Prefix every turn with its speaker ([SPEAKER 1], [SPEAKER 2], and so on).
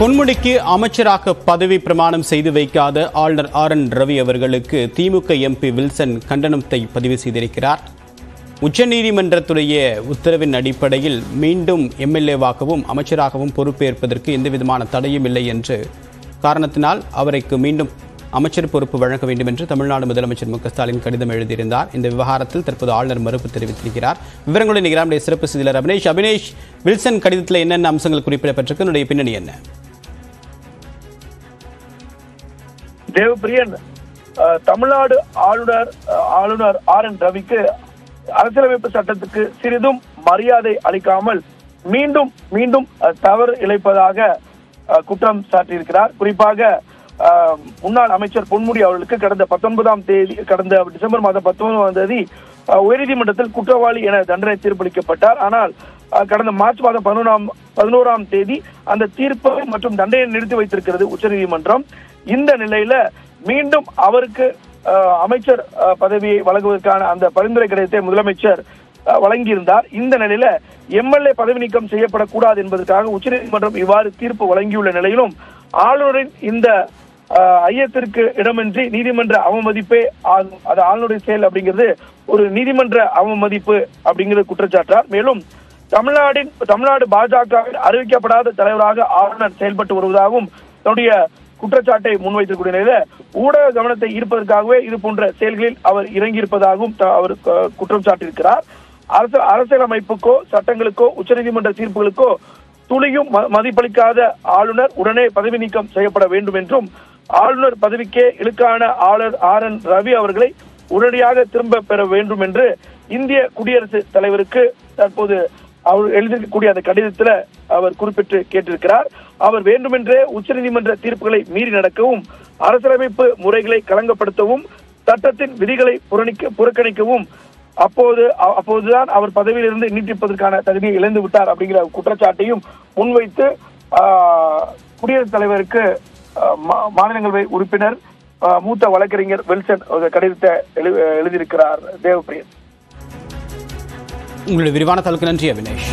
[SPEAKER 1] பொன்முடிக்கு அமைச்சராக பதவி பிரமாணம் செய்து வைக்காத ஆளுநர் ஆர்.என். ரவி அவர்களுக்கு திமுக எம்பி வில்சன் கண்டனத்தை பதிவு செய்திருக்கிறார். உச்சநீதிமன்றத்துடைய உத்தரவின் அடிப்படையில் மீண்டும் எம்எல்ஏவாகவும் அமைச்சராகவும் பொறுப்பேற்பதற்கு எந்தவிதமான தடையும் இல்லை என்று காரணத்தினால் அவருக்கு மீண்டும் அமைச்சர் பொறுப்பு வழங்க வேண்டும் என்று தமிழ்நாடு முதலமைச்சர் மு க ஸ்டாலின் கடிதம் எழுதியிருந்தார். இந்த விவகாரத்தில் தற்போது ஆளுநர் மறுப்பு தெரிவித்திருக்கிறார். விவரங்களுடன் நிகழ்ச்சியுடைய சிறப்பு செய்தியாளர் அபினேஷ், வில்சன் கடிதத்தில் என்னென்ன அம்சங்கள் குறிப்பிடப்பட்டிருக்கு, என்னுடைய பின்னணி என்ன?
[SPEAKER 2] தேவப்பிரியன், தமிழ்நாடு ஆளுநர் ஆர்.என். ரவிக்கு அரசியலமைப்பு சட்டத்துக்கு சிறிதும் மரியாதை அளிக்காமல் மீண்டும் தவறு இழைப்பதாக குற்றம் சாட்டியிருக்கிறார். குறிப்பாக முன்னாள் அமைச்சர் பொன்முடி அவர்களுக்கு கடந்த டிசம்பர் மாதம் 19ஆம் தேதி உயர்நீதிமன்றத்தில் குற்றவாளி என தண்டனை தீர்ப்பளிக்கப்பட்டார். ஆனால் கடந்த மார்ச் மாதம் 11ஆம் தேதி அந்த தீர்ப்பை மற்றும் தண்டனையை நிறுத்தி வைத்திருக்கிறது உச்சநீதிமன்றம். இந்த நிலையில மீண்டும் அவருக்கு அமைச்சர் பதவியை வழங்குவதற்கான அந்த பரிந்துரை கடிதத்தை முதலமைச்சர் வழங்கியிருந்தார். இந்த நிலையில எம்எல்ஏ பதவி நீக்கம் செய்யப்படக்கூடாது என்பதற்காக உச்சநீதிமன்றம் இவ்வாறு தீர்ப்பு வழங்கியுள்ள நிலையிலும் ஆளுநரின் இந்த ஐயத்திற்கு இடமின்றி நீதிமன்ற அவமதிப்பே அது ஆளுநருடைய செயல் அப்படிங்கிறது ஒரு நீதிமன்ற அவமதிப்பு அப்படிங்கிறது குற்றச்சாட்டார். மேலும் தமிழ்நாடு பாஜகவில் அறிவிக்கப்படாத தலைவராக ஆளுநர் செயல்பட்டு வருவதாகவும் தன்னுடைய குற்றச்சாட்டை முன்வைத்திருக்கூடிய நிலையில ஊடக கவனத்தை ஈர்ப்பதற்காகவே இது போன்ற செயல்களில் அவர் இறங்கியிருப்பதாகவும் அவர் குற்றம் சாட்டியிருக்கிறார். அரசியலமைப்புக்கோ சட்டங்களுக்கோ உச்சநீதிமன்ற தீர்ப்புகளுக்கோ துளியும் மதிப்பளிக்காத ஆளுநர் உடனே பதவி நீக்கம் செய்யப்பட வேண்டும் என்றும் ஆளுநர் பதவிக்கே இழுக்கான ஆளுநர் ஆர்.என். ரவி அவர்களை உடனடியாக திரும்ப பெற வேண்டும் என்று இந்திய குடியரசுத் தலைவருக்கு தற்போது அவர் எழுதியிருக்கக்கூடிய அந்த கடிதத்தில் அவர் குறிப்பிட்டு கேட்டிருக்கிறார். அவர் வேண்டுமென்றே உச்சநீதிமன்ற தீர்ப்புகளை மீறி நடக்கவும், அரசியலமைப்பு முறைகளை களங்கப்படுத்தவும், சட்டத்தின் விதிகளை புறக்கணிக்கவும் அப்போதுதான் அவர் பதவியிலிருந்து நீட்டிப்பதற்கான தகுதியை இழந்து விட்டார் அப்படிங்கிற குற்றச்சாட்டையும் முன்வைத்து குடியரசுத் தலைவருக்கு மாநிலங்களவை உறுப்பினர் மூத்த வழக்கறிஞர் வில்சன் கடிதத்தை எழுதியிருக்கிறார். தேவப்பிரியன்,
[SPEAKER 1] உங்களுடைய விரிவான தகவலுக்கு நன்றி அபினேஷ்.